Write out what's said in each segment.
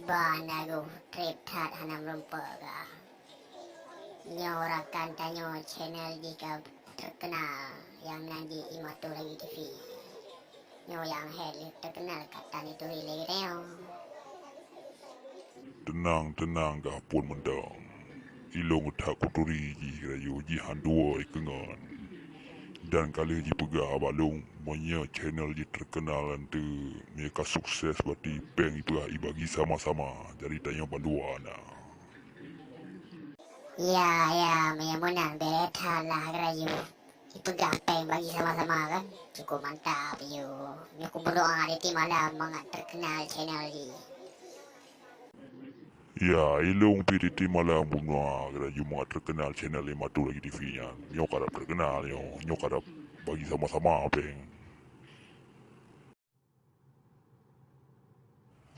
Kiban aku trip tat hanam rumput ka. Nyorakan tanyo channel jika terkenal yang nanti imatu lagi TV. Nyo yang head terkenal kata ni tu lagi teo. Tenang gapun mendang. Ilong tak kuturi ji rayu ji handua ikengan. Dan kali ji pegah balung punya channel ji terkenal tu mereka sukses berarti peng itu ibagi sama-sama dari tanya balua nah. Ya, meyamunan beta lah rayu. Itu gapeng bagi sama-sama kan. Cukup mantap yo. Aku berdoa di malam mangat terkenal channel ni. Ya, ilong PDT malam bunga rayu mga terkenal channel lima tu lagi TV nya. Nyok harap terkenal yo, nyok harap bagi sama-sama peng.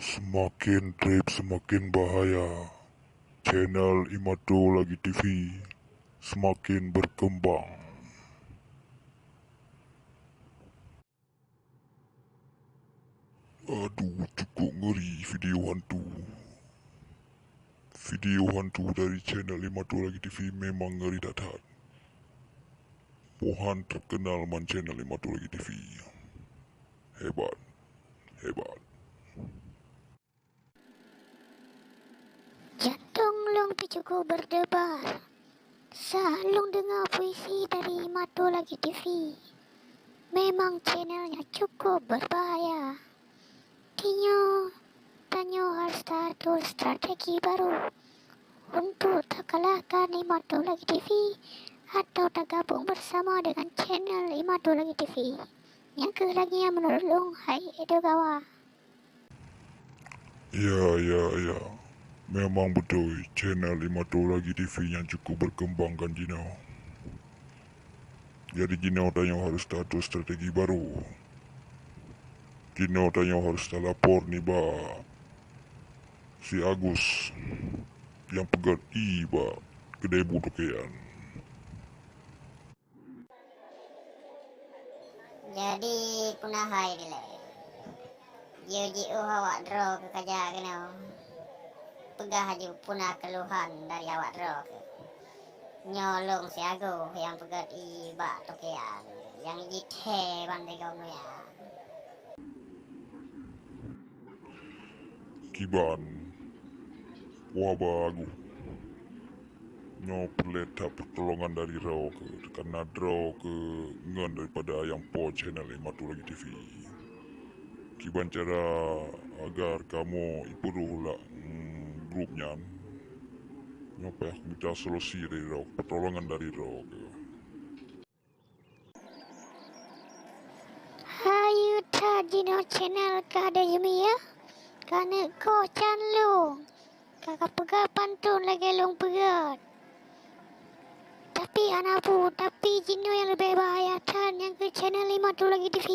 Semakin trip semakin bahaya. Channel Imato lagi TV semakin berkembang. Aduh, cukup ngeri video hantu. Video hantu dari channel Imato lagi TV memang ngeri datat. Pohan terkenal man channel Imato lagi TV. Hebat. Jantung Long tu cukup berdebar saat Long dengar puisi dari Mato Lagi TV. Memang channelnya cukup berbahaya. Tanyo harus atur strategi baru untuk tak kalahkan Mato Lagi TV atau tak gabung bersama dengan channel Mato Lagi TV. Yang lagi yang menurut Long, hai Edogawa. Ya. Memang betul channel Imato lagi TV yang cukup berkembang kan Jino. Jadi Jino tanya harus atur strategi baru. Jino tanya harus lapor ni ba si Agus yang pegat ba kedai budokean. Jadi punah hai dile. Yo ji awak draw ke kerja kena. Pegah je punah keluhan dari awak draw ke. Nyolong si Ago yang pegat iba tokean. Yang jithe bandai kau ya. Kiban wabah aku nyo perleta pertolongan dari raw ke karena draw ke ngan daripada yang po channel Imato lagi TV. Kiban cara agar kamu improve lah grupnya. Nyo payah minta solusi dari raw, pertolongan dari raw ke. Hayu Tajino channel kada Yumi ya. Karena kau can Long. Kakak pegat pantun lagi Long pegat. Tapi anapu, tapi Jino yang lebih bahaya kan yang ke channel 5 tu lagi TV.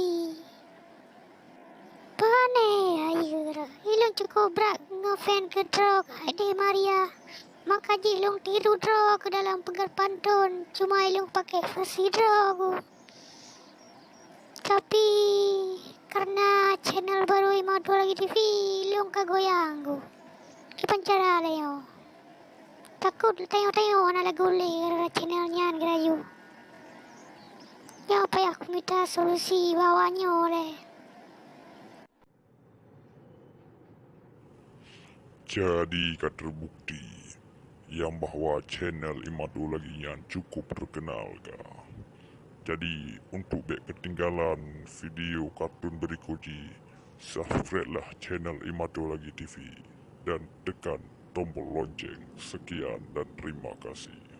Pane ayu ra. Ilong cukup berat ngefan ke drog Ade Maria. Maka Ilong tiru drog ke dalam pegat pantun. Cuma Ilong pakai versi drog. Tapi karena channel baru Imadu lagi TV, Ilong kagoyang go. Kipancara layo. Takut tayo na laguli gara channelnya gerayu. Ya apa ya aku minta solusi bawahnya oleh. Jadi terbukti yang bahawa channel Imato lagi yang cukup terkenal kah. Jadi untuk back ketinggalan video kartun berikutnya, subscribe lah channel Imato lagi TV dan tekan tombol lonceng. Sekian dan terima kasih.